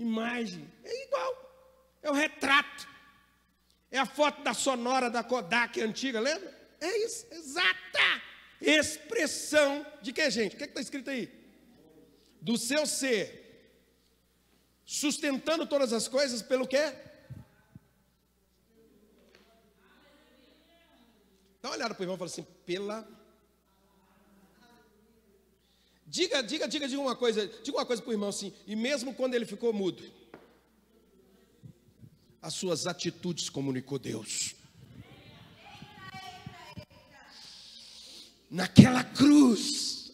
imagem. É igual. É o retrato. É a foto da Sonora, da Kodak antiga, lembra? É isso, exata expressão de que, gente? O que está escrito aí? Do seu ser, sustentando todas as coisas pelo quê? Dá uma olhada para o irmão e fala assim, Diga uma coisa para o irmão assim, e mesmo quando ele ficou mudo, as suas atitudes comunicou Deus. Naquela cruz,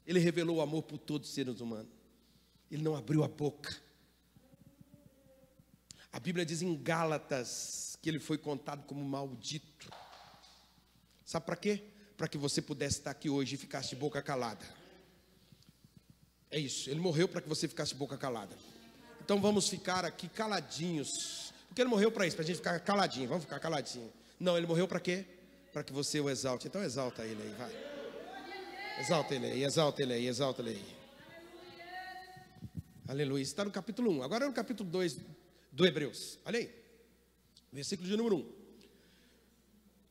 ele revelou o amor por todos os seres humanos. Ele não abriu a boca. A Bíblia diz em Gálatas que ele foi contado como maldito. Sabe para quê? Para que você pudesse estar aqui hoje e ficasse de boca calada. É isso, ele morreu para que você ficasse de boca calada. Então vamos ficar aqui caladinhos. Porque ele morreu para isso, para a gente ficar caladinho. Vamos ficar caladinho. Não, ele morreu para quê? Para que você o exalte. Então exalta ele aí, vai. Exalta ele aí, exalta ele aí, exalta ele aí. Aleluia. Está no capítulo 1. Agora é no capítulo 2 do Hebreus. Olha aí. Versículo de número 1.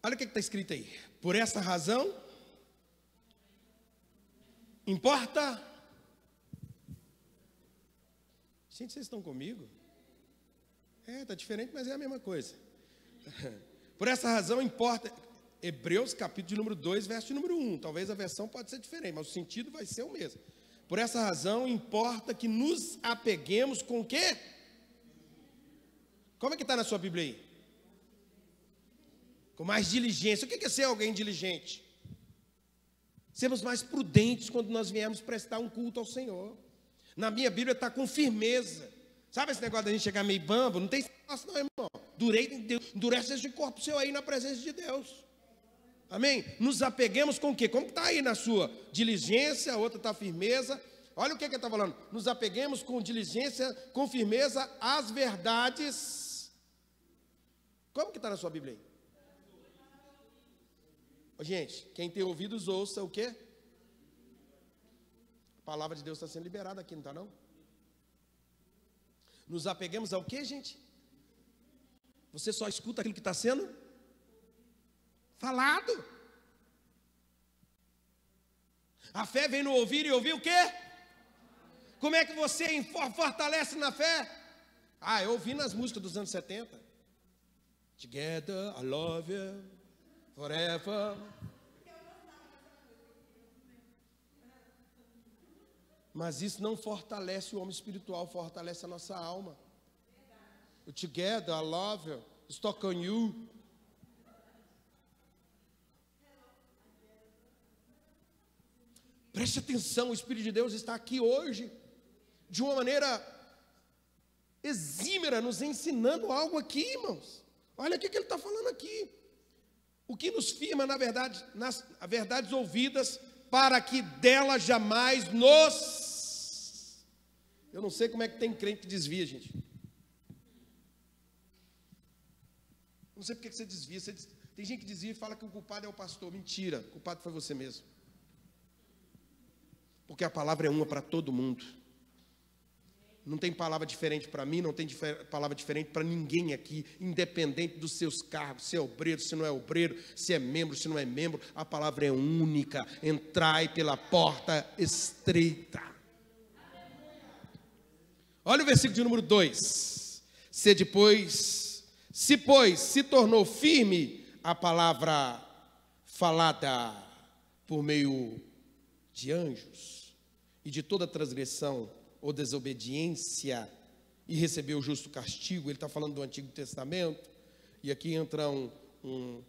Olha o que está escrito aí. Por essa razão, importa. Gente, vocês estão comigo? Está diferente, mas é a mesma coisa. Por essa razão, importa. Hebreus, capítulo de número 2, verso de número 1. Talvez a versão pode ser diferente, mas o sentido vai ser o mesmo. Por essa razão, importa que nos apeguemos com o quê? Como é que está na sua Bíblia aí? Com mais diligência. O que é ser alguém diligente? Sermos mais prudentes quando nós viemos prestar um culto ao Senhor. Na minha Bíblia está com firmeza. Sabe esse negócio da gente chegar meio bambo? Não tem espaço não, irmão. Endurece esse corpo seu aí na presença de Deus. Amém? Nos apeguemos com o quê? Como está aí na sua? Diligência, a outra está firmeza. Olha o que ele está falando. Nos apeguemos com diligência, com firmeza, às verdades. Como que está na sua Bíblia aí? Gente, quem tem ouvidos ouça o quê? A palavra de Deus está sendo liberada aqui, não está não? Nos apeguemos ao quê, gente? Você só escuta aquilo que está sendo falado. A fé vem no ouvir e ouvir o quê? Como é que você fortalece na fé? Eu ouvi nas músicas dos anos 70. Together, I love you, forever. Mas isso não fortalece o homem espiritual, fortalece a nossa alma. O together, I love you, stuck on you. Preste atenção, o Espírito de Deus está aqui hoje, de uma maneira exímera, nos ensinando algo aqui, irmãos. Olha o que ele está falando aqui. O que nos firma, na verdade, nas verdades ouvidas, para que dela jamais nos... Eu não sei como é que tem crente que desvia, gente. Não sei porque que você desvia. Tem gente que desvia e fala que o culpado é o pastor. Mentira, o culpado foi você mesmo. Porque a palavra é uma para todo mundo. Não tem palavra diferente para mim, não tem palavra diferente para ninguém aqui, independente dos seus cargos, se é obreiro, se não é obreiro, se é membro, se não é membro, a palavra é única. Entrai pela porta estreita. Olha o versículo de número 2. Se pois se tornou firme a palavra falada por meio de anjos e de toda transgressão ou desobediência, e recebeu o justo castigo. Ele está falando do Antigo Testamento, e aqui entra um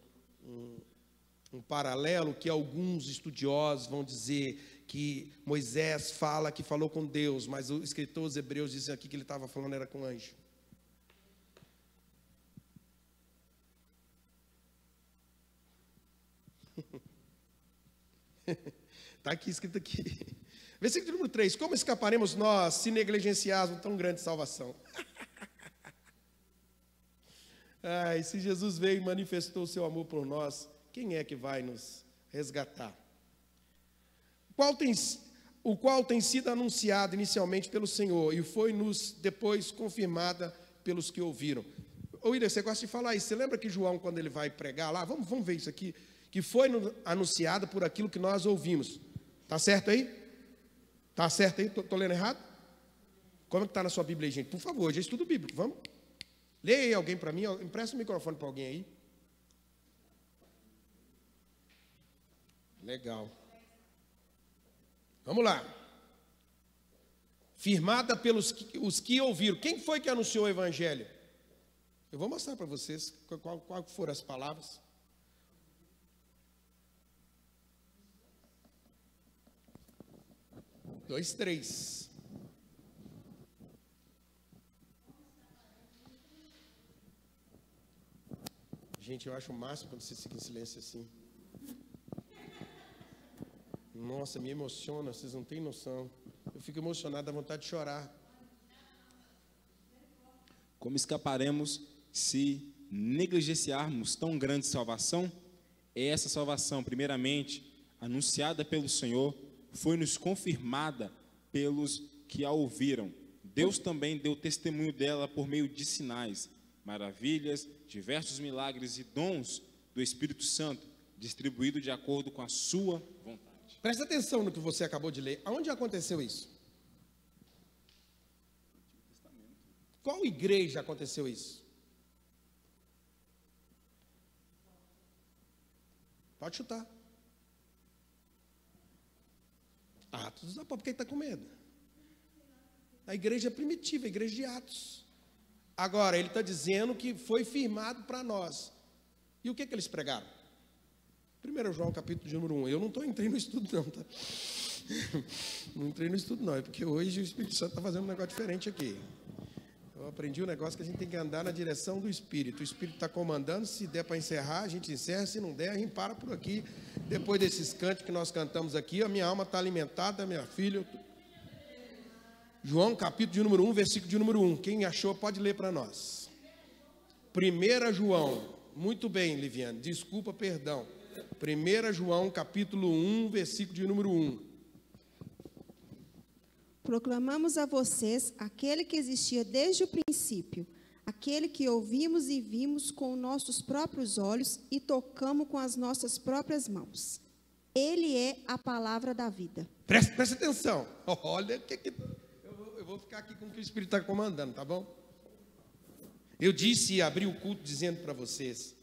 paralelo que alguns estudiosos vão dizer que Moisés fala que falou com Deus, mas o escritor dos Hebreus diz aqui que ele estava falando era com anjo. Está aqui escrito aqui. Versículo número 3. Como escaparemos nós se negligenciarmos tão grande salvação? Se Jesus veio e manifestou o seu amor por nós, quem é que vai nos resgatar? o qual tem sido anunciado inicialmente pelo Senhor e foi-nos depois confirmada pelos que ouviram. Ô William, você gosta de falar isso. Você lembra que João, quando ele vai pregar lá, vamos ver isso aqui, que foi anunciado por aquilo que nós ouvimos. Está certo aí? Está certo aí? Estou lendo errado? Como é que está na sua Bíblia aí, gente? Por favor, já estudo bíblico, vamos? Leia aí alguém para mim, empresta o microfone para alguém aí. Legal. Vamos lá. Firmada pelos os que ouviram. Quem foi que anunciou o Evangelho? Eu vou mostrar para vocês qual foram as palavras. Dois, três. Gente, eu acho o máximo quando você fica em silêncio assim. Nossa, me emociona, vocês não têm noção. Eu fico emocionado, dá vontade de chorar. Como escaparemos se negligenciarmos tão grande salvação? Essa salvação, primeiramente, anunciada pelo Senhor, foi-nos confirmada pelos que a ouviram. Deus também deu testemunho dela por meio de sinais, maravilhas, diversos milagres e dons do Espírito Santo, distribuído de acordo com a sua vontade. Presta atenção no que você acabou de ler. Aonde aconteceu isso? Qual igreja aconteceu isso? Pode chutar. Atos. Por que está com medo? A igreja primitiva, a igreja de Atos. Agora, ele está dizendo que foi firmado para nós. E o que eles pregaram? 1 João, capítulo de número 1. Eu não entrei no estudo não, tá? Não entrei no estudo não, é porque hoje o Espírito Santo está fazendo um negócio diferente aqui. Eu aprendi um negócio que a gente tem que andar na direção do Espírito. O Espírito está comandando, se der para encerrar, a gente encerra, se não der, a gente para por aqui. Depois desses cantos que nós cantamos aqui, a minha alma está alimentada, minha filha. João, capítulo de número 1, versículo de número 1. Quem achou, pode ler para nós. 1 João, muito bem, Liviane, desculpa, perdão. 1 João, capítulo 1, versículo de número 1. Proclamamos a vocês aquele que existia desde o princípio, aquele que ouvimos e vimos com nossos próprios olhos e tocamos com as nossas próprias mãos. Ele é a palavra da vida. Presta atenção. Olha, eu vou ficar aqui com o que o Espírito está comandando, tá bom? Eu disse e abri o culto dizendo para vocês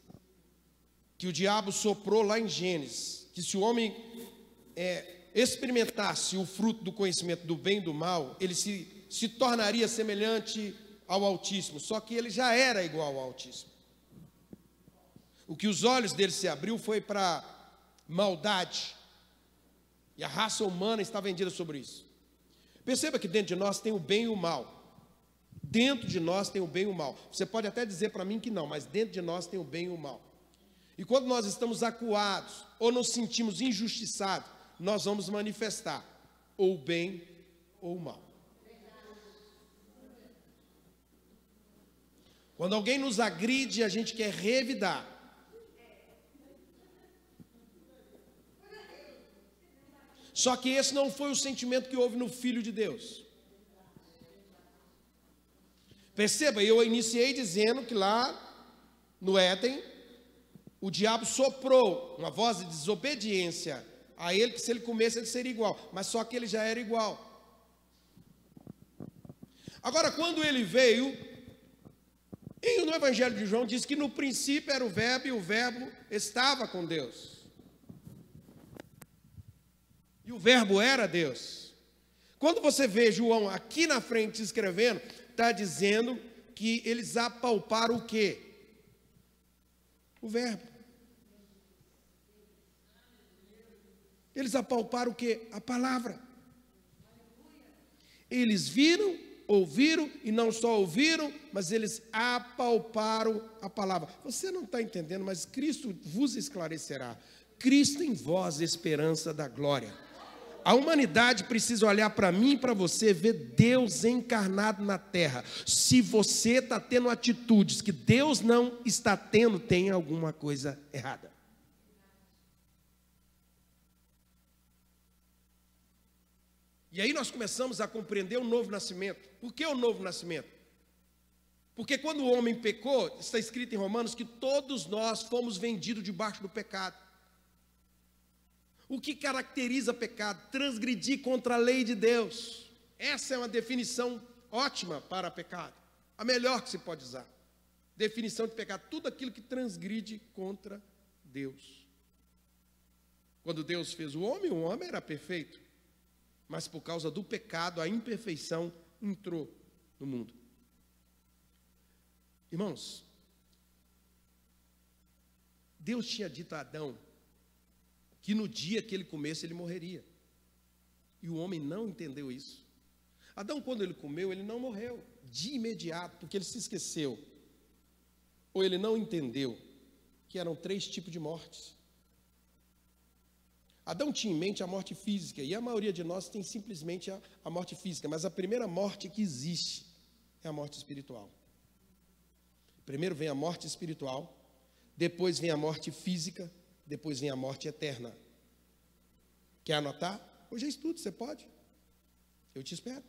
que o diabo soprou lá em Gênesis, que se o homem experimentasse o fruto do conhecimento do bem e do mal, ele se tornaria semelhante ao Altíssimo, só que ele já era igual ao Altíssimo. O que os olhos dele se abriu foi para maldade, e a raça humana está vendida sobre isso. Perceba que dentro de nós tem o bem e o mal. Dentro de nós tem o bem e o mal. Você pode até dizer para mim que não, mas dentro de nós tem o bem e o mal. E quando nós estamos acuados ou nos sentimos injustiçados, nós vamos manifestar ou o bem ou o mal. Quando alguém nos agride, a gente quer revidar. Só que esse não foi o sentimento que houve no Filho de Deus. Perceba, eu iniciei dizendo que lá no Éden, o diabo soprou uma voz de desobediência a ele, que se ele comesse ele seria igual, mas só que ele já era igual. Agora, quando ele veio, no Evangelho de João diz que no princípio era o verbo e o verbo estava com Deus. E o verbo era Deus. Quando você vê João aqui na frente escrevendo, está dizendo que eles apalparam o quê? O verbo. Eles apalparam o quê? A palavra. Eles viram, ouviram, e não só ouviram, mas eles apalparam a palavra. Você não está entendendo, mas Cristo vos esclarecerá. Cristo em vós, esperança da glória. A humanidade precisa olhar para mim e para você, ver Deus encarnado na terra. Se você está tendo atitudes que Deus não está tendo, tem alguma coisa errada. E aí nós começamos a compreender o novo nascimento. Por que o novo nascimento? Porque quando o homem pecou, está escrito em Romanos que todos nós fomos vendidos debaixo do pecado. O que caracteriza pecado? Transgredir contra a lei de Deus. Essa é uma definição ótima para pecado. A melhor que se pode usar. Definição de pecado: tudo aquilo que transgride contra Deus. Quando Deus fez o homem era perfeito. Mas por causa do pecado, a imperfeição entrou no mundo. Irmãos, Deus tinha dito a Adão que no dia que ele comesse, ele morreria. E o homem não entendeu isso. Adão, quando ele comeu, ele não morreu de imediato, porque ele se esqueceu. Ou ele não entendeu que eram 3 tipos de mortes. Adão tinha em mente a morte física, e a maioria de nós tem simplesmente a morte física, mas a primeira morte que existe é a morte espiritual. Primeiro vem a morte espiritual, depois vem a morte física, depois vem a morte eterna. Quer anotar? Hoje é estudo, você pode? Eu te espero.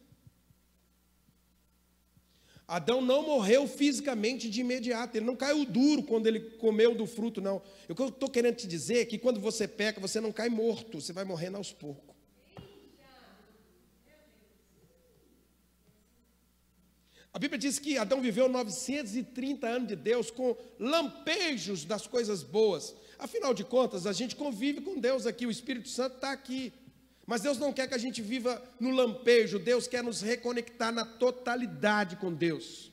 Adão não morreu fisicamente de imediato, ele não caiu duro quando ele comeu do fruto, não. O que eu estou querendo te dizer é que quando você peca, você não cai morto, você vai morrendo aos poucos. A Bíblia diz que Adão viveu 930 anos de Deus com lampejos das coisas boas. Afinal de contas, a gente convive com Deus aqui, o Espírito Santo está aqui. Mas Deus não quer que a gente viva no lampejo, Deus quer nos reconectar na totalidade com Deus.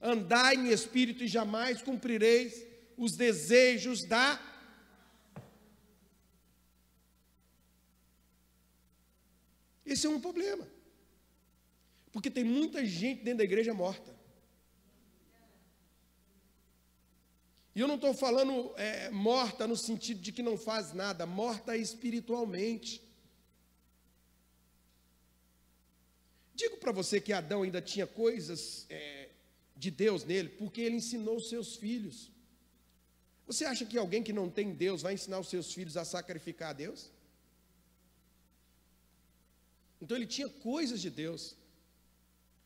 Andai em espírito e jamais cumprireis os desejos da... Esse é um problema. Porque tem muita gente dentro da igreja morta. E eu não estou falando morta no sentido de que não faz nada, morta espiritualmente. Digo para você que Adão ainda tinha coisas de Deus nele, porque ele ensinou os seus filhos. Você acha que alguém que não tem Deus vai ensinar os seus filhos a sacrificar a Deus? Então ele tinha coisas de Deus.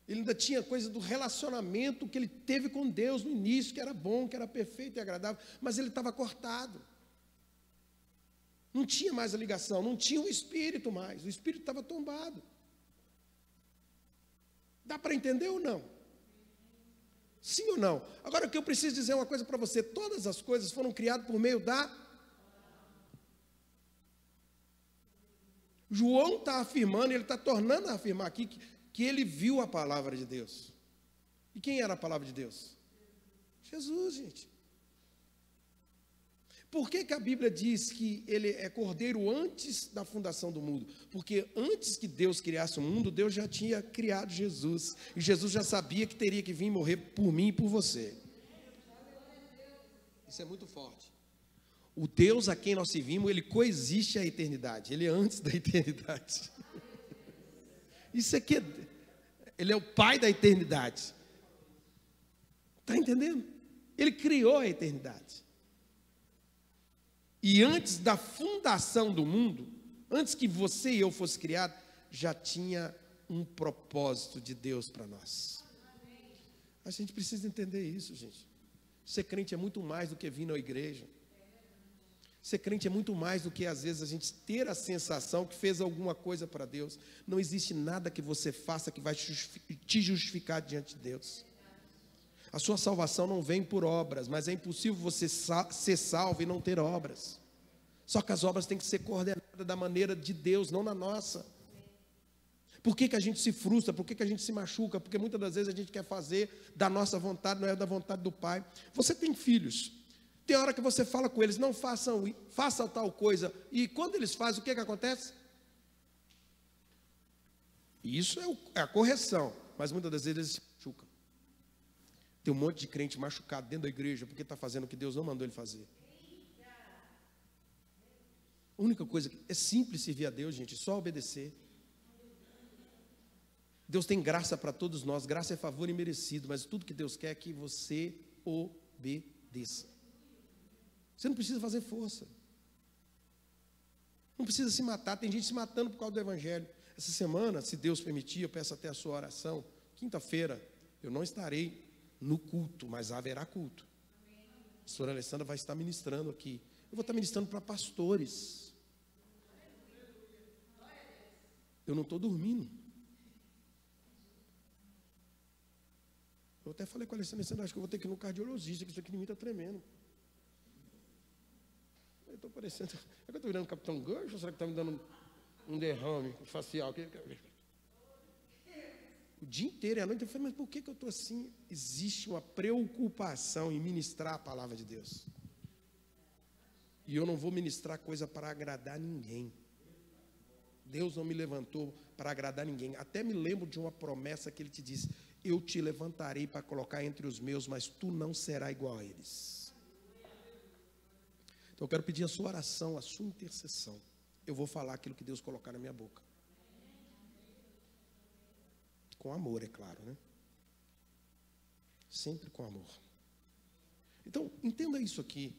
Ele ainda tinha coisa do relacionamento que ele teve com Deus no início, que era bom, que era perfeito e agradável, mas ele estava cortado. Não tinha mais a ligação, não tinha o espírito mais, o espírito estava tombado. Dá para entender ou não? Sim ou não? Agora o que eu preciso dizer é uma coisa para você: todas as coisas foram criadas por meio da... João está afirmando, ele está tornando a afirmar aqui que ele viu a palavra de Deus. E quem era a palavra de Deus? Jesus, gente. Por que a Bíblia diz que ele é cordeiro antes da fundação do mundo? Porque antes que Deus criasse o mundo, Deus já tinha criado Jesus. E Jesus já sabia que teria que vir morrer por mim e por você. Isso é muito forte. O Deus a quem nós servimos, ele coexiste à eternidade. Ele é antes da eternidade. Isso aqui ele é o Pai da eternidade. Está entendendo? Ele criou a eternidade. E antes da fundação do mundo, antes que você e eu fosse criado, já tinha um propósito de Deus para nós. A gente precisa entender isso, gente. Ser crente é muito mais do que vir na igreja. Ser crente é muito mais do que, às vezes, a gente ter a sensação que fez alguma coisa para Deus. Não existe nada que você faça que vai te justificar diante de Deus. A sua salvação não vem por obras, mas é impossível você ser salvo e não ter obras. Só que as obras têm que ser coordenadas da maneira de Deus, não na nossa. Por que a gente se frustra? Por que a gente se machuca? Porque muitas das vezes a gente quer fazer da nossa vontade, não é da vontade do Pai. Você tem filhos. Tem hora que você fala com eles: não façam tal coisa. E quando eles fazem, o que acontece? Isso é a correção. Mas muitas das vezes eles se machucam. Tem um monte de crente machucado dentro da igreja porque está fazendo o que Deus não mandou ele fazer. A única coisa é simples servir a Deus, gente, só obedecer. Deus tem graça para todos nós, graça é favor imerecido, mas tudo que Deus quer é que você obedeça. Você não precisa fazer força. Não precisa se matar. Tem gente se matando por causa do evangelho. Essa semana, se Deus permitir, eu peço até a sua oração. Quinta-feira, eu não estarei no culto, mas haverá culto. A pastora Alessandra vai estar ministrando aqui. Eu vou estar ministrando para pastores. Eu não estou dormindo. Eu até falei com a Alessandra, acho que eu vou ter que ir no cardiologista, que isso aqui em mim está tremendo. Eu estou parecendo... É que eu estou virando Capitão Gancho ou será que está me dando um derrame facial? O dia inteiro e à noite eu falei, mas por que eu estou assim? Existe uma preocupação em ministrar a palavra de Deus. E eu não vou ministrar coisa para agradar ninguém. Deus não me levantou para agradar ninguém. Até me lembro de uma promessa que Ele te disse: eu te levantarei para colocar entre os meus, mas tu não serás igual a eles. Então eu quero pedir a sua oração, a sua intercessão. Eu vou falar aquilo que Deus colocar na minha boca. Com amor, é claro, né? Sempre com amor. Então, entenda isso aqui.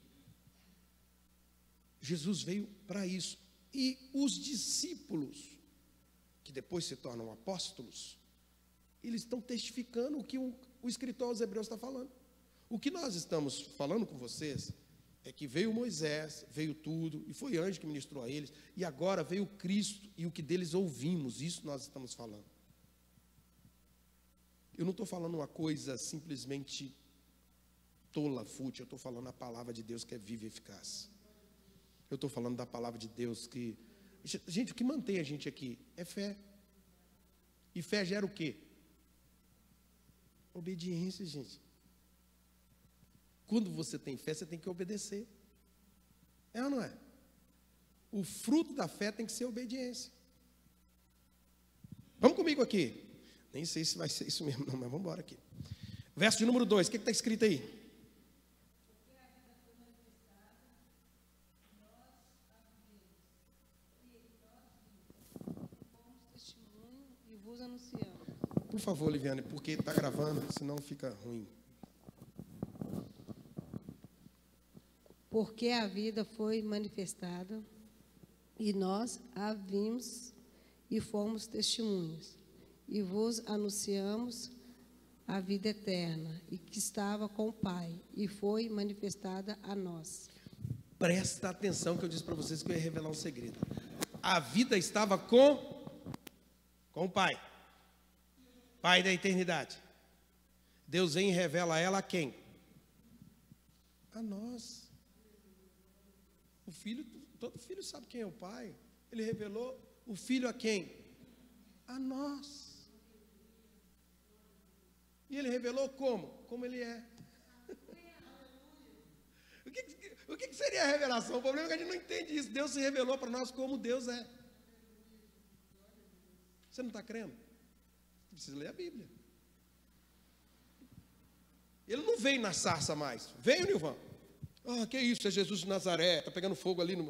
Jesus veio para isso. E os discípulos, que depois se tornam apóstolos, eles estão testificando o que o escritor aos Hebreus está falando. O que nós estamos falando com vocês é que veio Moisés, veio tudo, e foi anjo que ministrou a eles, e agora veio Cristo, e o que deles ouvimos, isso nós estamos falando. Eu não estou falando uma coisa simplesmente tola, fútil, eu estou falando a palavra de Deus que é viva e eficaz. Eu estou falando da palavra de Deus que... Gente, o que mantém a gente aqui é fé. E fé gera o quê? Obediência, gente. Quando você tem fé, você tem que obedecer. É ou não é? O fruto da fé tem que ser obediência. Vamos comigo aqui. Nem sei se vai ser isso mesmo, não, mas vamos embora aqui. Verso de número 2, o que está escrito aí? Por favor, Liviane, porque está gravando, senão fica ruim. Porque a vida foi manifestada e nós a vimos e fomos testemunhas. E vos anunciamos a vida eterna, e que estava com o Pai, e foi manifestada a nós. Presta atenção que eu disse para vocês que eu ia revelar um segredo. A vida estava com o Pai. Pai da eternidade. Deus vem e revela ela a quem? A nós. O Filho, todo filho sabe quem é o Pai. Ele revelou o Filho a quem? A nós. E Ele revelou como? Como Ele é. O que seria a revelação? O problema é que a gente não entende isso. Deus se revelou para nós como Deus é. Você não está crendo? Você precisa ler a Bíblia. Ele não veio na sarça mais. Veio, Nilvan. Ah, que isso, é Jesus de Nazaré. Está pegando fogo ali no...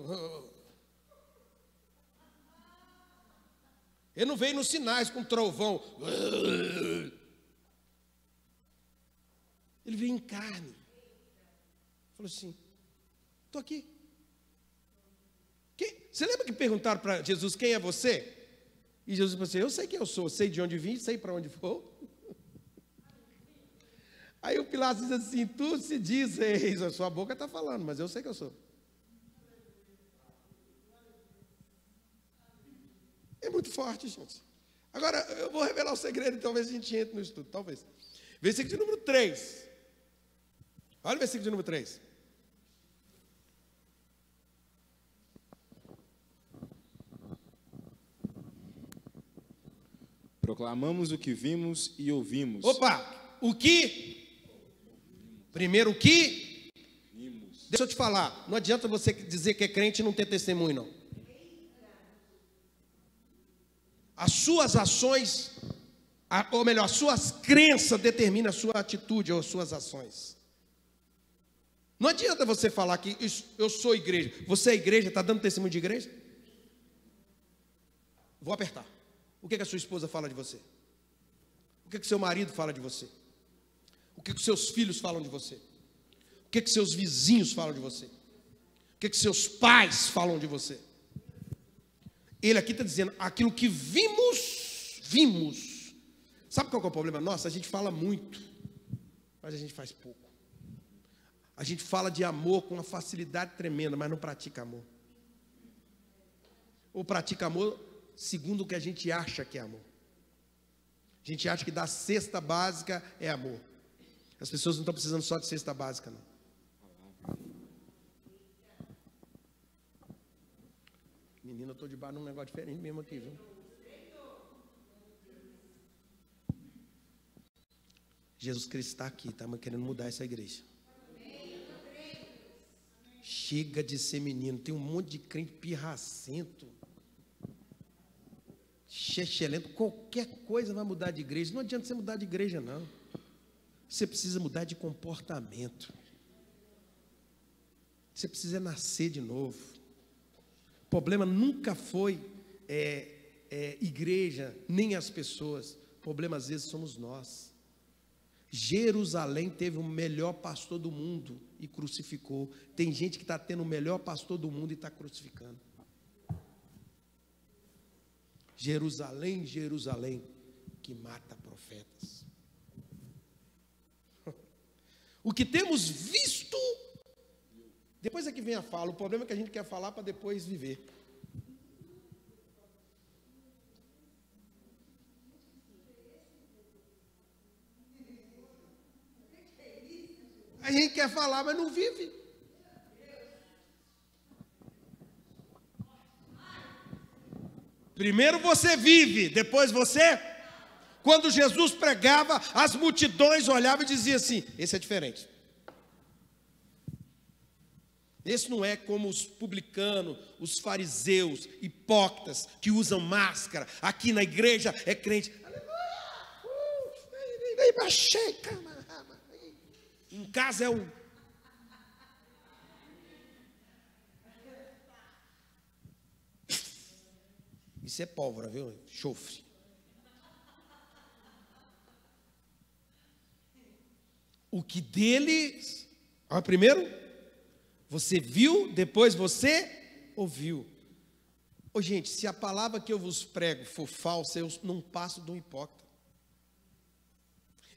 Ele não veio nos sinais com trovão. Ele veio em carne. Falou assim, estou aqui. Você lembra que perguntaram para Jesus, quem é você? E Jesus falou assim, eu sei quem eu sou, sei de onde vim, sei para onde vou. Aí o Pilatos diz assim, tu se diz, a sua boca está falando, mas eu sei que eu sou. É muito forte, gente. Agora, eu vou revelar o segredo e talvez a gente entre no estudo, talvez. Versículo de número 3. Olha o versículo de número 3. Proclamamos o que vimos e ouvimos. Opa, o que? Primeiro o que? Vimos. Deixa eu te falar, não adianta você dizer que é crente e não ter testemunho, não. As suas ações, ou melhor, as suas crenças determinam a sua atitude ou as suas ações. Não adianta você falar que eu sou igreja. Você é igreja, está dando testemunho de igreja? Vou apertar. O que a sua esposa fala de você? O que seu marido fala de você? O que seus filhos falam de você? O que seus vizinhos falam de você? O que seus pais falam de você? Ele aqui está dizendo, aquilo que vimos. Sabe qual que é o problema nosso? A gente fala muito, mas a gente faz pouco. A gente fala de amor com uma facilidade tremenda, mas não pratica amor. Ou pratica amor segundo o que a gente acha que é amor. A gente acha que dar cesta básica é amor. As pessoas não estão precisando só de cesta básica, não. Menina, eu estou debaixo de um negócio diferente mesmo aqui, viu? Jesus Cristo está aqui, estamos querendo mudar essa igreja. Chega de ser menino, tem um monte de crente pirracento, chechelento, qualquer coisa vai mudar de igreja. Não adianta você mudar de igreja, não. Você precisa mudar de comportamento. Você precisa nascer de novo. O problema nunca foi igreja, nem as pessoas. O problema às vezes somos nós. Jerusalém teve o melhor pastor do mundo e crucificou. Tem gente que está tendo o melhor pastor do mundo e está crucificando. Jerusalém, Jerusalém, que mata profetas. O que temos visto, depois é que vem a fala. O problema é que a gente quer falar para depois viver. A gente quer falar, mas não vive. Primeiro você vive, depois você... Quando Jesus pregava, as multidões olhavam e diziam assim, esse é diferente. Esse não é como os publicanos, os fariseus, hipócritas, que usam máscara. Aqui na igreja é crente. Em casa é um... Isso é pólvora, viu? Chofre. O que deles... Primeiro, você viu, depois você ouviu. Gente, se a palavra que eu vos prego for falsa, eu não passo de um hipócrita.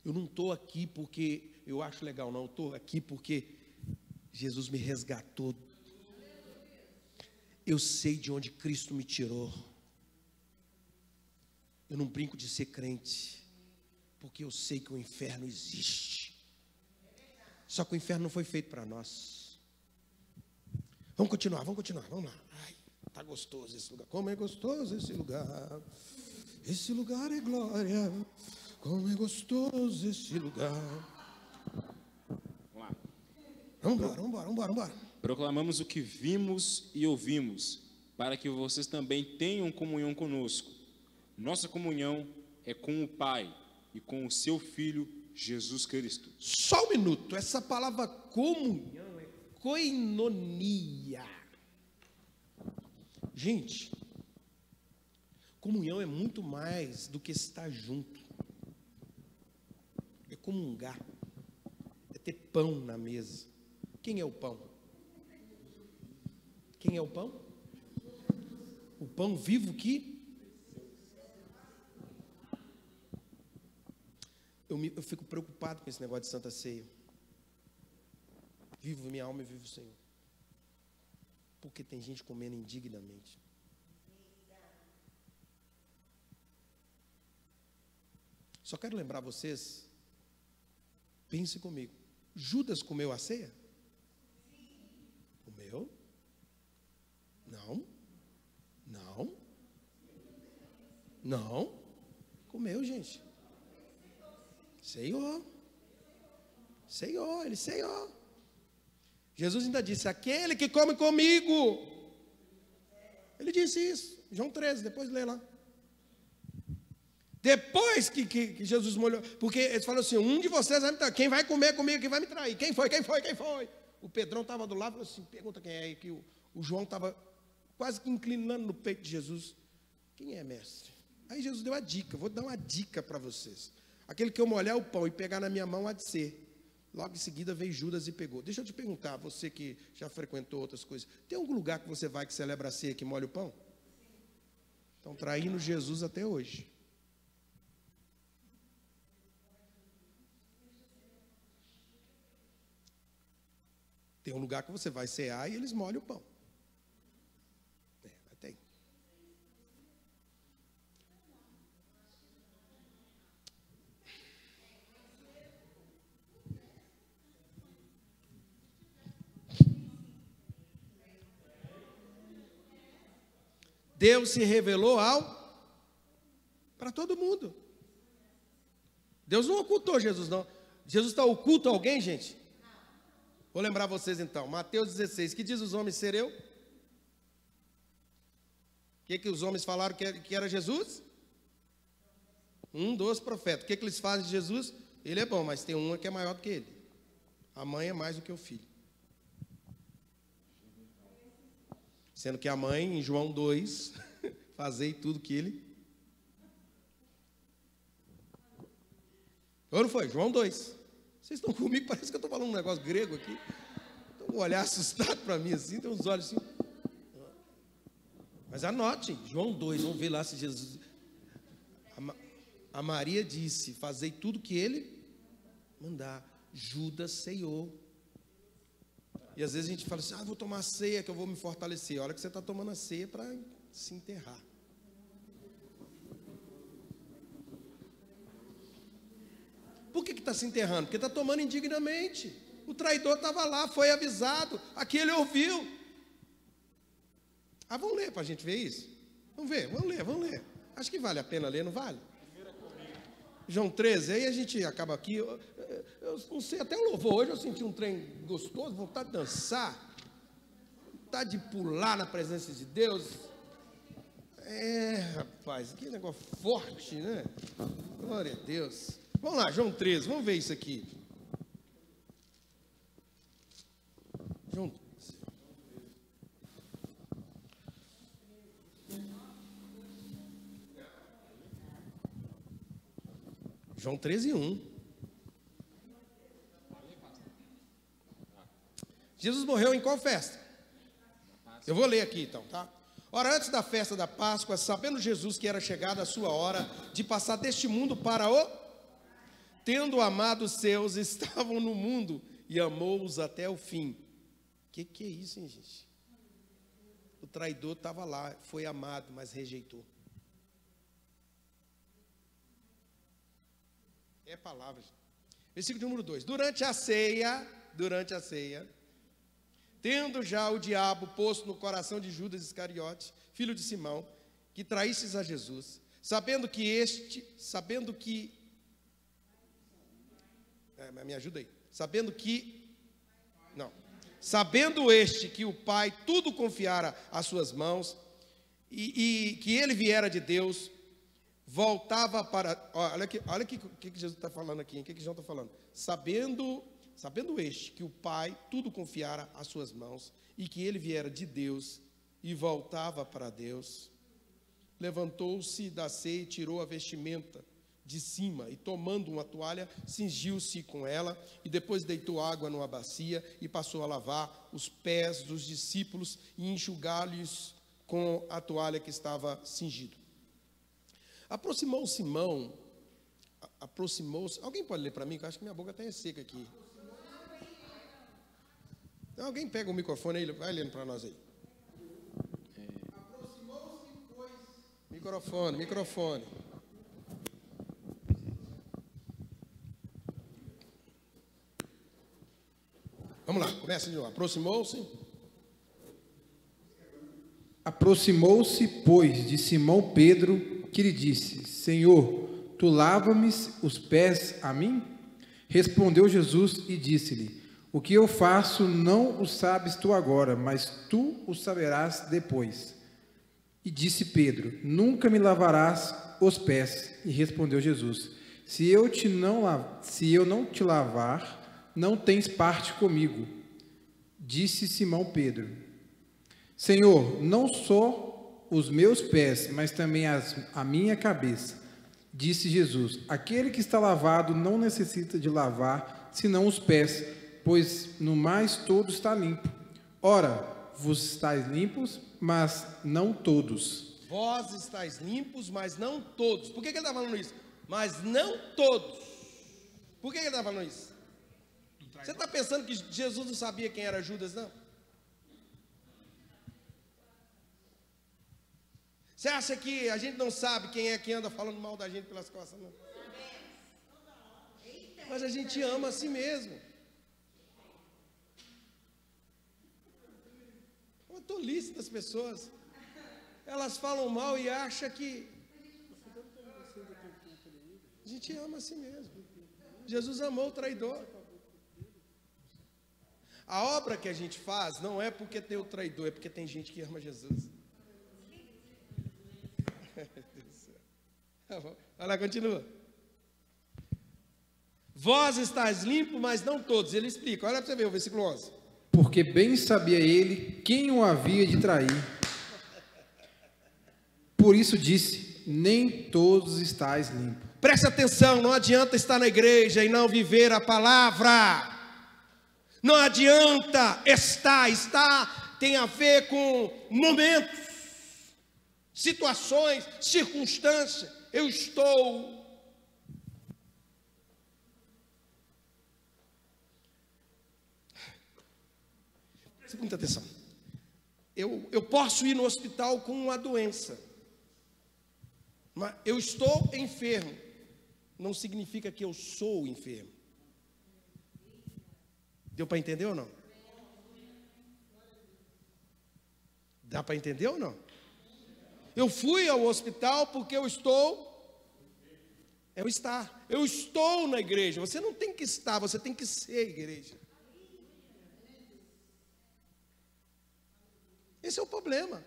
Eu não estou aqui porque eu acho legal, não. Eu estou aqui porque Jesus me resgatou. Eu sei de onde Cristo me tirou. Eu não brinco de ser crente, porque eu sei que o inferno existe. Só que o inferno não foi feito para nós. Vamos continuar, vamos lá. Ai, tá gostoso esse lugar. Como é gostoso esse lugar. Esse lugar é glória. Como é gostoso esse lugar. Vamos embora. Proclamamos o que vimos e ouvimos, para que vocês também tenham comunhão conosco. Nossa comunhão é com o Pai e com o seu Filho, Jesus Cristo. Só um minuto, essa palavra comunhão é koinonia. Gente, comunhão é muito mais do que estar junto. É comungar, é ter pão na mesa. Quem é o pão? Quem é o pão? O pão vivo que... Eu fico preocupado com esse negócio de Santa Ceia. Vivo minha alma e vivo o Senhor. Porque tem gente comendo indignamente. Só quero lembrar vocês, pense comigo. Judas comeu a ceia? Comeu? Não. Comeu, gente. Ele ceiou. Jesus ainda disse, aquele que come comigo. Ele disse isso, João 13, depois lê lá. Depois que Jesus molhou, porque ele falou assim, um de vocês vai me trair, quem vai comer comigo, quem vai me trair? Quem foi? O Pedrão estava do lado, falou assim, pergunta quem é aí, que o João estava quase que inclinando no peito de Jesus. Quem é, mestre? Aí Jesus deu a dica, vou dar uma dica para vocês. Aquele que eu molhar o pão e pegar na minha mão há de ser. Logo em seguida veio Judas e pegou. Deixa eu te perguntar, você que já frequentou outras coisas, tem algum lugar que você vai que celebra a ceia que molha o pão? Estão traindo Jesus até hoje. Tem um lugar que você vai cear e eles molham o pão. Tem. Deus se revelou para todo mundo. Deus não ocultou Jesus, não. Jesus está oculto a alguém, gente? Vou lembrar vocês então. Mateus 16. Que diz os homens ser eu? O que os homens falaram que era Jesus? Um dos profetas. O que eles fazem de Jesus? Ele é bom, mas tem uma que é maior do que ele. A mãe é mais do que o filho. Sendo que a mãe, em João 2, fazei tudo que ele... Ou não foi? João 2. Vocês estão comigo? Parece que eu estou falando um negócio grego aqui. Estão um olhar assustado para mim assim, tem uns olhos assim. Mas anote, João 2, vamos ver lá se Jesus... A Maria disse, fazei tudo que ele mandar. Judas ceiou. E às vezes a gente fala assim, vou tomar ceia que eu vou me fortalecer. Olha que você está tomando a ceia para se enterrar. Por que está se enterrando? Porque está tomando indignamente. O traidor estava lá, foi avisado. Aqui ele ouviu. Vamos ler para a gente ver isso? Vamos ver, vamos ler. Acho que vale a pena ler, não vale? João 13, aí a gente acaba aqui. Eu não sei, até o louvor hoje eu senti um trem gostoso, vontade de dançar, vontade de pular na presença de Deus. Rapaz, que negócio forte, né? Glória a Deus. Vamos lá, João 13, vamos ver isso aqui. João 13, 1. Jesus morreu em qual festa? Eu vou ler aqui então, tá? Ora, antes da festa da Páscoa, sabendo Jesus que era chegada a sua hora de passar deste mundo para o... Tendo amado os seus, estavam no mundo e amou-os até o fim. Que é isso, hein, gente? O traidor estava lá, foi amado, mas rejeitou. É a palavra, gente. Versículo número 2. Durante a ceia, tendo já o diabo posto no coração de Judas Iscariote, filho de Simão, que traístes a Jesus, sabendo este que o Pai tudo confiara às suas mãos, e que ele viera de Deus, voltava para... Olha o que Jesus está falando aqui, o que João está falando? Sabendo este que o Pai tudo confiara às suas mãos, e que ele viera de Deus, e voltava para Deus, levantou-se da ceia e tirou a vestimenta de cima, e tomando uma toalha, cingiu-se com ela, e depois deitou água numa bacia, e passou a lavar os pés dos discípulos, e enxugá-los com a toalha que estava cingido. Aproximou-se, alguém pode ler para mim, que eu acho que minha boca está seca aqui. Alguém pega o microfone aí, vai lendo para nós aí. Aproximou-se, pois... Microfone. Vamos lá, começa de novo. Aproximou-se, pois, de Simão Pedro, que lhe disse, Senhor, tu lava-me os pés a mim? Respondeu Jesus e disse-lhe, o que eu faço não o sabes tu agora, mas tu o saberás depois. E disse Pedro, nunca me lavarás os pés. E respondeu Jesus, se eu não te lavar, não tens parte comigo. Disse Simão Pedro, Senhor, não só os meus pés, mas também a minha cabeça. Disse Jesus, aquele que está lavado não necessita de lavar, senão os pés, pois no mais todo está limpo. Ora, vos estáis limpos, mas não todos. Vós estáis limpos, mas não todos. Por que ele está falando isso? Mas não todos. Por que ele está falando isso? Você está pensando que Jesus não sabia quem era Judas, não? Você acha que a gente não sabe quem é que anda falando mal da gente pelas costas, não? Mas a gente ama a si mesmo. Uma tolice das pessoas. Elas falam mal e acham que a gente ama a si mesmo. Jesus amou o traidor. A obra que a gente faz não é porque tem o traidor, é porque tem gente que ama Jesus. Vai lá, continua. Vós estáis limpos, mas não todos. Ele explica, olha para você ver o versículo 11. Porque bem sabia ele quem o havia de trair. Por isso disse, nem todos estáis limpos. Preste atenção, não adianta estar na igreja e não viver a palavra. Não adianta estar tem a ver com momentos, situações, circunstâncias. Eu estou preste muita atenção. Eu posso ir no hospital com uma doença, mas eu estou enfermo, não significa que eu sou enfermo. Deu para entender ou não? Dá para entender ou não? Eu fui ao hospital porque eu estou na igreja. Você não tem que estar, você tem que ser igreja. Esse é o problema.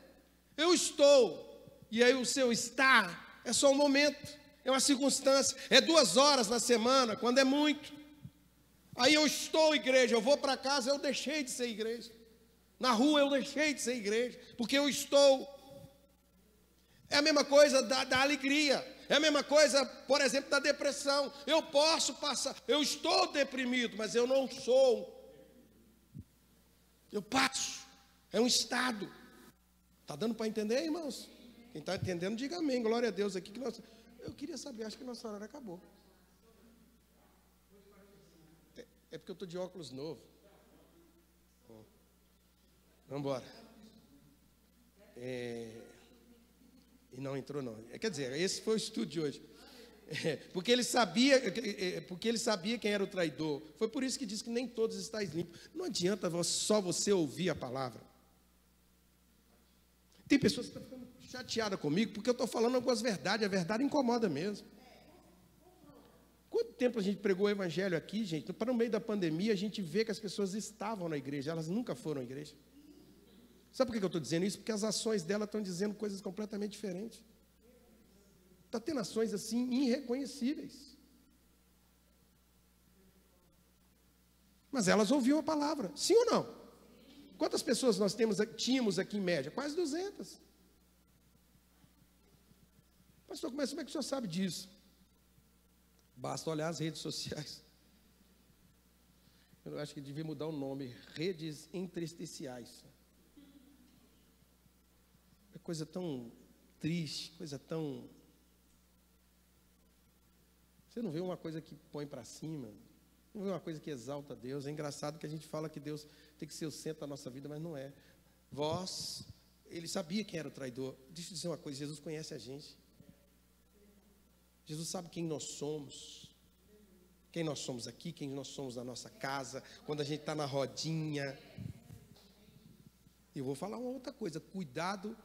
Eu estou, e aí o seu estar é só um momento, é uma circunstância, é 2 horas na semana, quando é muito. Aí eu estou igreja, eu vou para casa, eu deixei de ser igreja. Na rua eu deixei de ser igreja, porque eu estou. É a mesma coisa da alegria, é a mesma coisa, por exemplo, da depressão. Eu posso passar, eu estou deprimido, mas eu não sou. Eu passo, é um estado. Está dando para entender, irmãos? Quem está entendendo, diga amém, glória a Deus aqui. Eu queria saber, acho que nossa hora acabou. É porque eu estou de óculos novo. Vamos embora. E não entrou não. Quer dizer, esse foi o estudo de hoje. Porque ele sabia quem era o traidor. Foi por isso que diz que nem todos estáis limpos. Não adianta só você ouvir a palavra. Tem pessoas que estão ficando chateadas comigo porque eu estou falando algumas verdades. A verdade incomoda mesmo. Quanto tempo a gente pregou o evangelho aqui, gente? Para no meio da pandemia a gente vê que as pessoas estavam na igreja, elas nunca foram à igreja. Sabe por que eu estou dizendo isso? Porque as ações dela estão dizendo coisas completamente diferentes. Está tendo ações assim irreconhecíveis. Mas elas ouviam a palavra, sim ou não? Quantas pessoas nós tínhamos aqui em média? Quase 200. Pastor, como é que o senhor sabe disso? Basta olhar as redes sociais. Eu acho que devia mudar o nome, redes entristeciais. É coisa tão triste, coisa tão... Você não vê uma coisa que põe para cima, não vê uma coisa que exalta a Deus. É engraçado que a gente fala que Deus tem que ser o centro da nossa vida, mas não é. Ele sabia quem era o traidor. Deixa eu dizer uma coisa, Jesus conhece a gente. Jesus sabe quem nós somos aqui, quem nós somos na nossa casa, quando a gente está na rodinha. E eu vou falar uma outra coisa, cuidado,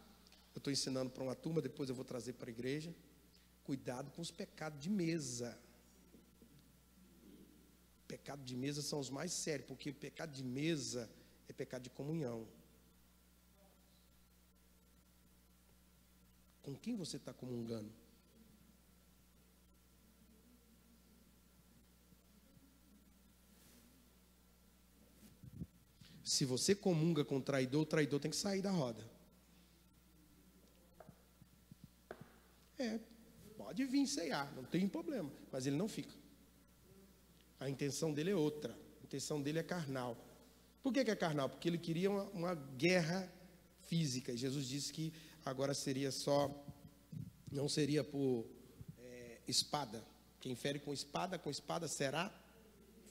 eu estou ensinando para uma turma, depois eu vou trazer para a igreja, cuidado com os pecados de mesa. Pecados de mesa são os mais sérios, porque o pecado de mesa é pecado de comunhão. Com quem você está comungando? Se você comunga com o traidor tem que sair da roda. Pode vir ceiar, não tem problema, mas ele não fica. A intenção dele é outra, a intenção dele é carnal. Por que é carnal? Porque ele queria uma guerra física. Jesus disse que agora seria só, não seria por espada. Quem fere com espada será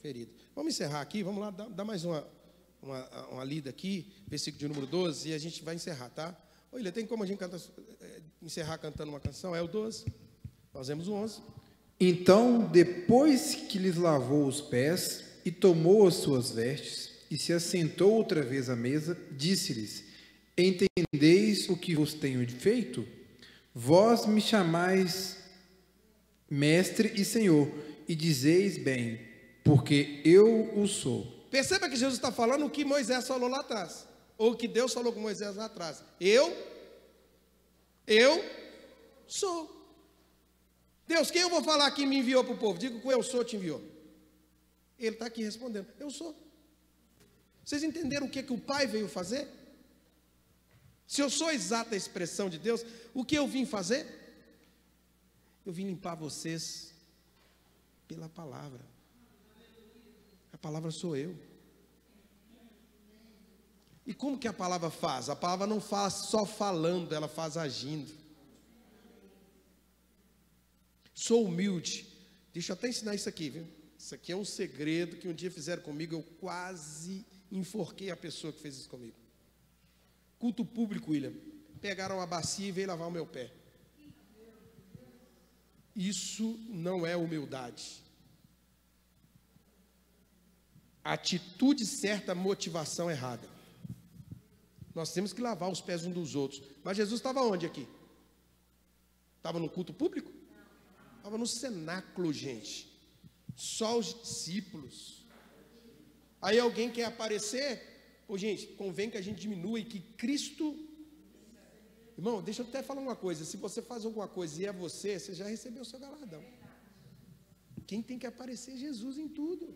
ferido. Vamos encerrar aqui, vamos lá, dá mais uma lida aqui, versículo de número 12, e a gente vai encerrar, tá? Olha, tem como a gente encerrar cantando uma canção? É o 12, nós vemos o 11. Então, depois que lhes lavou os pés e tomou as suas vestes e se assentou outra vez à mesa, disse-lhes: entendeis o que vos tenho feito? Vós me chamais mestre e senhor, e dizeis bem, porque eu o sou. Perceba que Jesus está falando o que Moisés falou lá atrás, ou o que Deus falou com Moisés lá atrás. Eu sou. Deus, quem eu vou falar que me enviou para o povo? Digo que o eu sou te enviou. Ele está aqui respondendo, eu sou. Vocês entenderam o que o Pai veio fazer? Se eu sou a exata expressão de Deus, o que eu vim fazer? Eu vim limpar vocês pela palavra. A palavra sou eu. E como que a palavra faz? A palavra não faz só falando, ela faz agindo. Sou humilde. Deixa eu até ensinar isso aqui, viu? Isso aqui é um segredo que um dia fizeram comigo, eu quase enforquei a pessoa que fez isso comigo. Culto público, William. Pegaram a bacia e veio lavar o meu pé. Isso não é humildade. Atitude certa, motivação errada. Nós temos que lavar os pés uns dos outros. Mas Jesus estava onde aqui? Estava no culto público? Estava no cenáculo, gente. Só os discípulos. Aí alguém quer aparecer? Pô, gente, convém que a gente diminua e que Cristo... Irmão, deixa eu até falar uma coisa. Se você faz alguma coisa e é você, você já recebeu o seu galardão. Quem tem que aparecer é Jesus em tudo.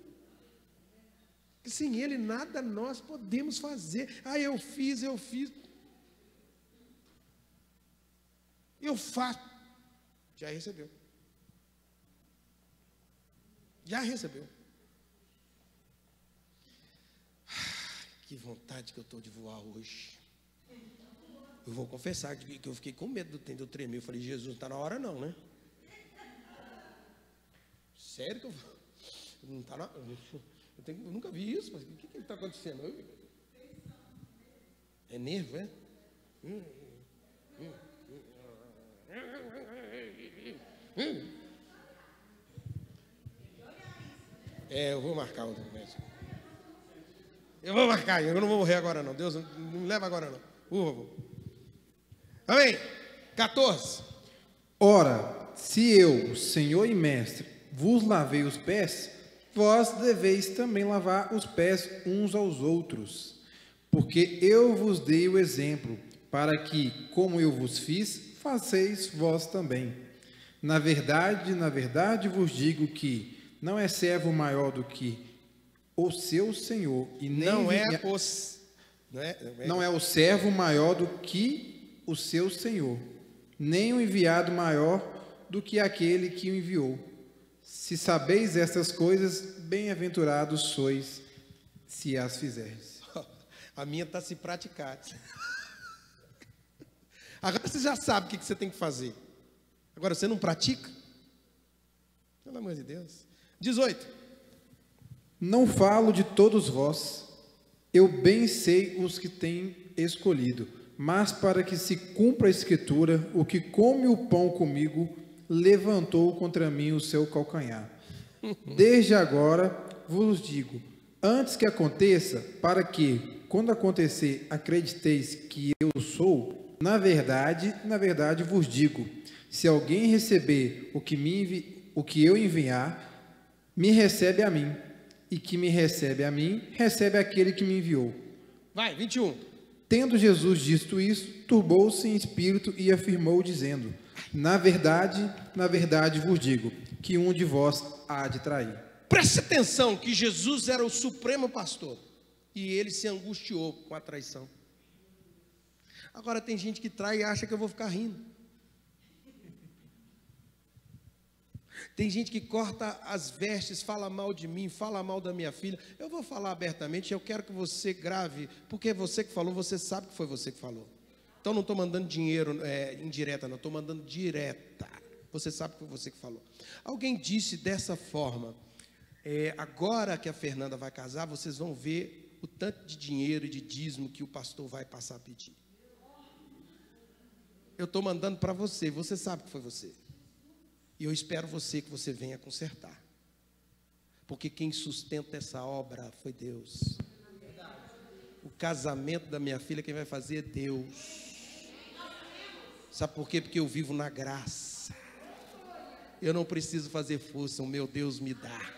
Sem Ele nada nós podemos fazer. Ah, eu fiz. Eu faço. Já recebeu. Já recebeu. Que vontade que eu estou de voar hoje. Eu vou confessar que eu fiquei com medo de eu tremer. Eu falei, Jesus, não está na hora não, né? Sério que eu vou? Não está na... Eu nunca vi isso, mas o que está acontecendo? É nervo, é? Eu vou marcar outro médico. Eu vou marcar, eu não vou morrer agora não. Deus não me leva agora não. Por favor. Amém. 14. Ora, se eu, Senhor e Mestre, vos lavei os pés, vós deveis também lavar os pés uns aos outros. Porque eu vos dei o exemplo, para que, como eu vos fiz, faceis vós também. Na verdade vos digo que não é servo maior do que o seu Senhor, e nem não é o servo maior do que o seu Senhor, nem o enviado maior do que aquele que o enviou. Se sabeis estas coisas, bem-aventurados sois, se as fizerdes. A minha está se praticar. Agora você já sabe o que você tem que fazer. Agora você não pratica? Pelo amor de Deus. 18. Não falo de todos vós, eu bem sei os que tenho escolhido, mas para que se cumpra a escritura, o que come o pão comigo, levantou contra mim o seu calcanhar. Desde agora vos digo, antes que aconteça, para que, quando acontecer, acrediteis que eu sou, na verdade vos digo, se alguém receber o que eu enviar, me recebe a mim, e que me recebe a mim, recebe aquele que me enviou. Vai, 21. Tendo Jesus dito isso, turbou-se em espírito e afirmou, dizendo, na verdade vos digo, que um de vós há de trair. Preste atenção que Jesus era o supremo pastor, e ele se angustiou com a traição. Agora tem gente que trai e acha que eu vou ficar rindo. Tem gente que corta as vestes, fala mal de mim, fala mal da minha filha. Eu vou falar abertamente, eu quero que você grave, porque é você que falou, você sabe que foi você que falou. Então não estou mandando dinheiro indireta, não, estou mandando direta. Você sabe que foi você que falou. Alguém disse dessa forma: agora que a Fernanda vai casar, vocês vão ver o tanto de dinheiro e de dízimo que o pastor vai passar a pedir. Eu estou mandando para você, você sabe que foi você. E eu espero que você venha consertar. Porque quem sustenta essa obra foi Deus. O casamento da minha filha, quem vai fazer é Deus. Sabe por quê? Porque eu vivo na graça. Eu não preciso fazer força, o meu Deus me dá.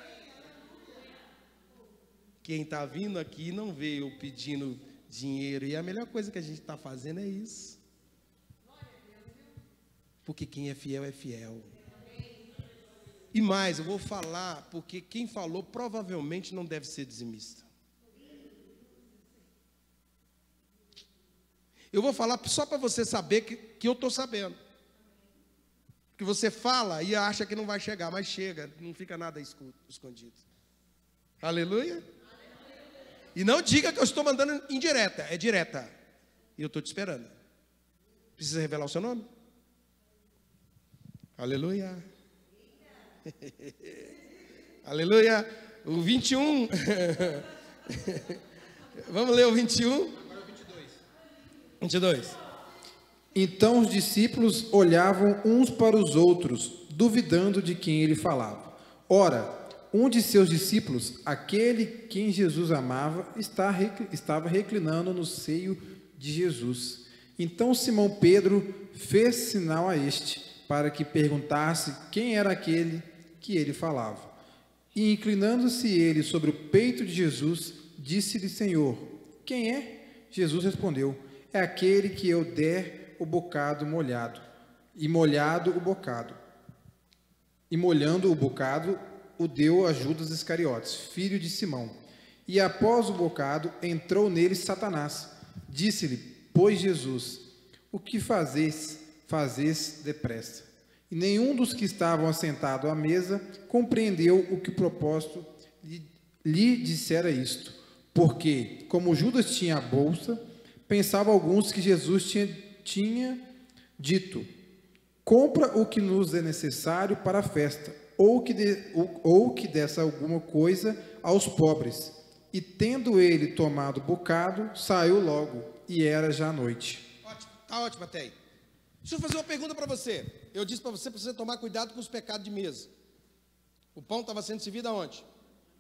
Quem está vindo aqui não veio pedindo dinheiro. E a melhor coisa que a gente está fazendo é isso. Porque quem é fiel é fiel. E mais, eu vou falar, porque quem falou provavelmente não deve ser dizimista. Eu vou falar só para você saber que eu estou sabendo. Que você fala e acha que não vai chegar, mas chega, não fica nada escondido. Aleluia? E não diga que eu estou mandando indireta, é direta. E eu estou te esperando. Precisa revelar o seu nome? Aleluia. Aleluia. O 21. Vamos ler o 21? Agora o 22. Então os discípulos olhavam uns para os outros, duvidando de quem ele falava. Ora, um de seus discípulos, aquele quem Jesus amava, estava reclinando no seio de Jesus. Então Simão Pedro fez sinal a este, para que perguntasse quem era aquele que ele falava. E inclinando-se ele sobre o peito de Jesus, disse-lhe: Senhor, quem é? Jesus respondeu: é aquele que eu der o bocado molhado. E molhando o bocado, o deu a Judas Iscariotes, filho de Simão. E após o bocado, entrou nele Satanás. Disse-lhe, pois, Jesus: o que fazes depressa? E nenhum dos que estavam assentados à mesa compreendeu o que o propósito lhe dissera isto. Porque, como Judas tinha a bolsa, pensavam alguns que Jesus tinha dito: compra o que nos é necessário para a festa, ou que desse alguma coisa aos pobres. E tendo ele tomado o bocado, saiu logo, e era já noite. Ótimo, está ótimo até aí. Deixa eu fazer uma pergunta para você. Eu disse para você tomar cuidado com os pecados de mesa. O pão estava sendo servido aonde?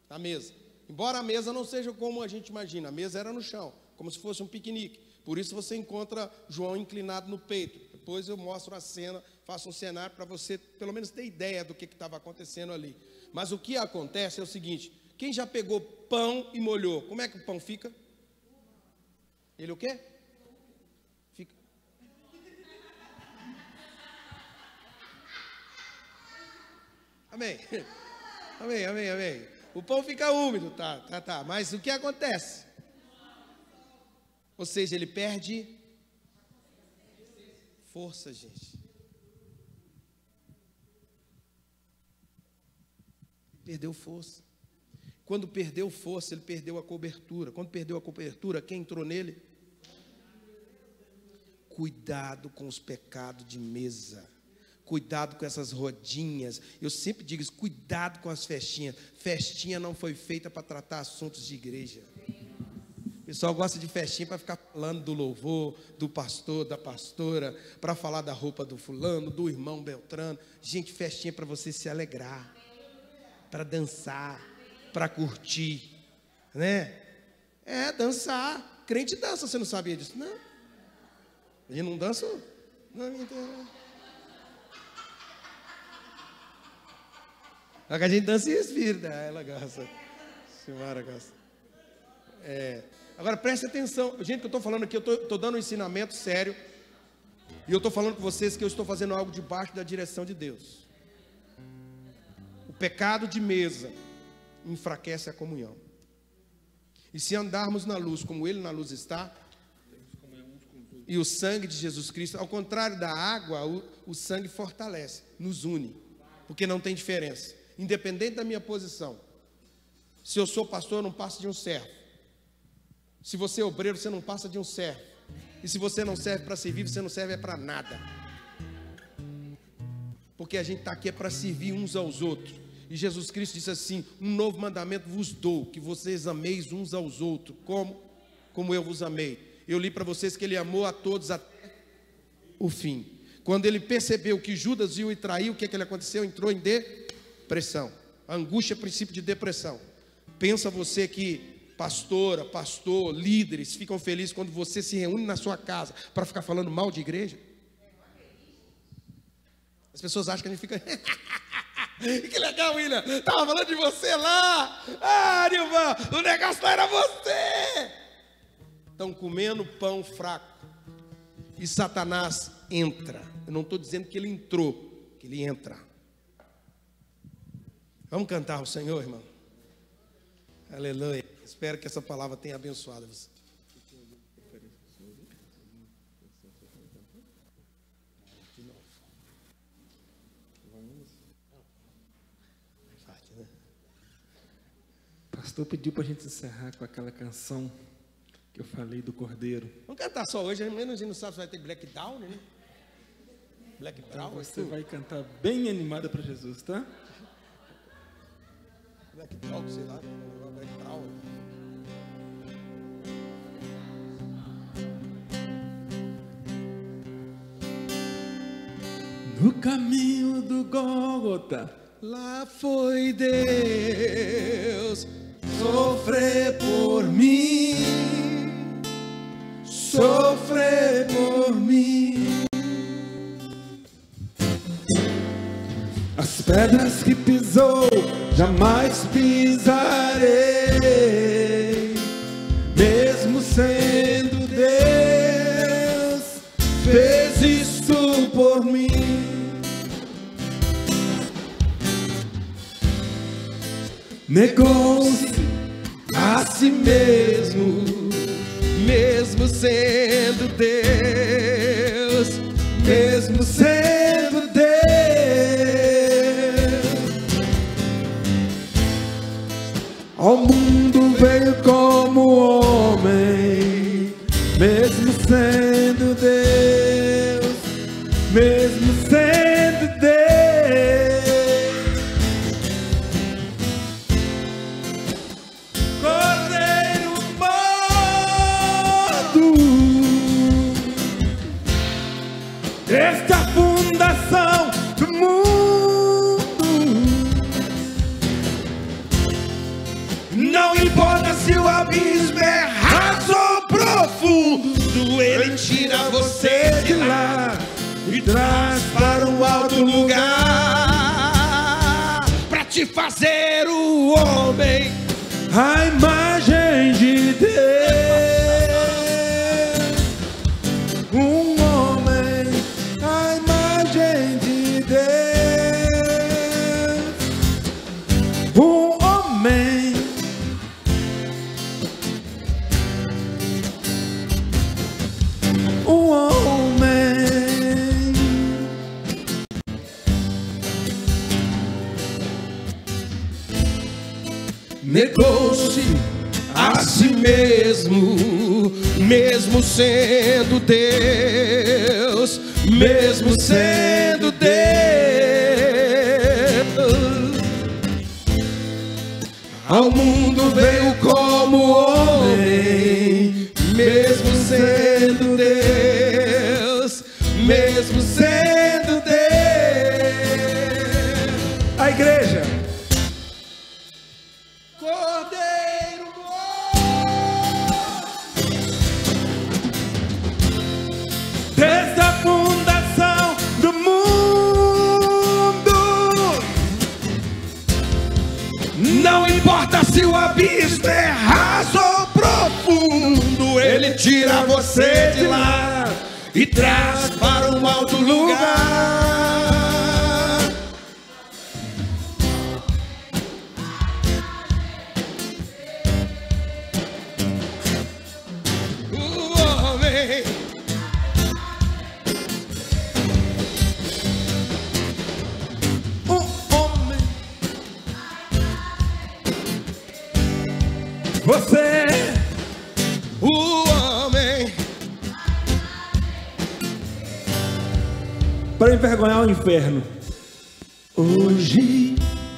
Na mesa. Embora a mesa não seja como a gente imagina, a mesa era no chão, como se fosse um piquenique. Por isso você encontra João inclinado no peito. Depois eu mostro a cena, faço um cenário para você pelo menos ter ideia do que estava acontecendo ali. Mas o que acontece é o seguinte: quem já pegou pão e molhou, como é que o pão fica? Ele o quê? Fica. Amém. Amém. O pão fica úmido, tá. Mas o que acontece? Ou seja, ele perde força, gente. Perdeu força. Quando perdeu força, ele perdeu a cobertura. Quando perdeu a cobertura, quem entrou nele? Cuidado com os pecados de mesa. Cuidado com essas rodinhas. Eu sempre digo isso: cuidado com as festinhas. Festinha não foi feita para tratar assuntos de igreja. O pessoal gosta de festinha para ficar falando do louvor, do pastor, da pastora, para falar da roupa do fulano, do irmão Beltrano. Gente, festinha para você se alegrar, para dançar, para curtir, né? Dançar. Crente dança, você não sabia disso? Não. Ele não dança? Não. Só que a gente dança em espírito. Ela gosta. Silmara gosta. Agora preste atenção. Gente, que eu estou falando aqui, eu estou dando um ensinamento sério. E eu estou falando com vocês que eu estou fazendo algo debaixo da direção de Deus. O pecado de mesa enfraquece a comunhão. E se andarmos na luz como Ele na luz está, e o sangue de Jesus Cristo, ao contrário da água, o sangue fortalece, nos une, porque não tem diferença. Independente da minha posição. Se eu sou pastor, eu não passo de um servo. Se você é obreiro, você não passa de um servo. E se você não serve para servir, você não serve para nada. Porque a gente está aqui para servir uns aos outros. E Jesus Cristo disse assim: um novo mandamento vos dou, que vocês ameis uns aos outros, como eu vos amei. Eu li para vocês que ele amou a todos até o fim. Quando ele percebeu que Judas ia o trair, o que ele aconteceu? Entrou em depressão. A angústia é princípio de depressão. Pensa você que pastora, pastor, líderes ficam felizes quando você se reúne na sua casa para ficar falando mal de igreja? As pessoas acham que a gente fica... Que legal, William, estava falando de você lá. Ah, Nilvan, o negócio lá era você. Estão comendo pão fraco. E Satanás entra. Eu não estou dizendo que ele entrou, que ele entra. Vamos cantar ao Senhor, irmão? Aleluia. Espero que essa palavra tenha abençoado você. O pastor pediu para a gente encerrar com aquela canção que eu falei do Cordeiro. Vamos cantar só hoje, menos a gente não sabe se vai ter Black Down, né? Black Então Down. você vai cantar bem animada para Jesus, tá? Black Down, sei lá, Black Down. No caminho do Gólgota, lá foi Deus sofrer por mim, sofrer por mim. As pedras que pisou, jamais pisarei, mesmo sendo Deus, fez isso por mim. Negou-se A si mesmo, mesmo sendo Deus, mesmo sendo Deus, ao mundo veio como homem, mesmo sendo Deus, mesmo sendo Deus. Cordeiro morto, desde a fundação do mundo, não importa se o abismo é raso ou profundo, ele tira você de lá e traz para um alto lugar, para te fazer o homem, a imagem de Deus, um homem, a imagem de Deus, um homem, um homem. negou-se a si mesmo, mesmo sendo Deus, mesmo sendo Deus, ao mundo veio como homem, mesmo sendo Deus, mesmo sendo Deus. A igreja. Cordeiro Desde a fundação do mundo, não importa se o abismo é raso ou profundo, ele tira você de lá e traz para um alto lugar. O homem, homem, você, o homem, para envergonhar o inferno. Hoje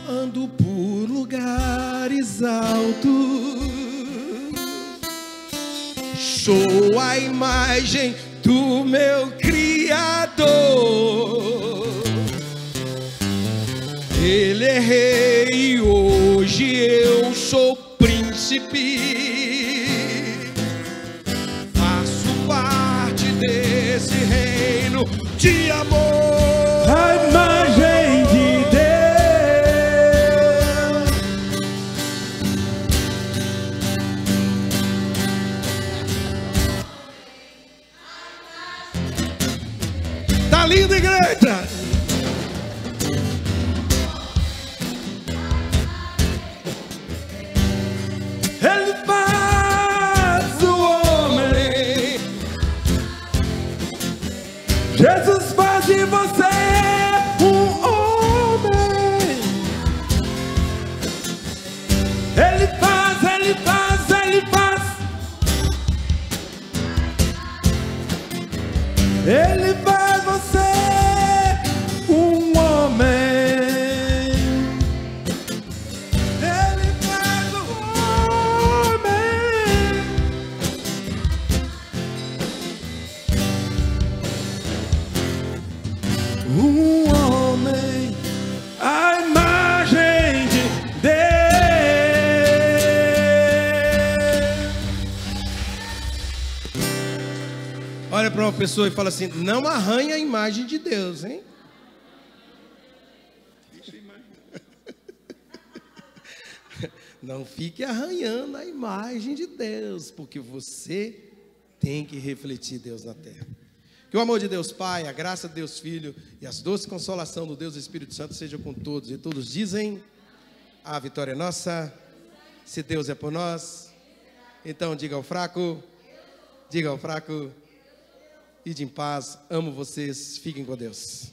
ando por lugares altos, sou a imagem do meu Criador. Ele é rei e hoje eu sou príncipe. Faço parte desse reino de amor. A imagem de Deus. Tá lindo, igreja? Ele faz o homem. Jesus faz de você um homem. Ele faz, ele faz, ele faz. Ele faz você um homem. Ele faz o homem. Um homem, a imagem de Deus. Olha para uma pessoa e fala assim: não arranha a imagem de Deus, hein? Não fique arranhando a imagem de Deus, porque você tem que refletir Deus na terra. Que o amor de Deus Pai, a graça de Deus Filho e as doces consolação do Deus Espírito Santo sejam com todos. E todos dizem: a vitória é nossa. Se Deus é por nós, então diga ao fraco, ide em paz. Amo vocês, fiquem com Deus.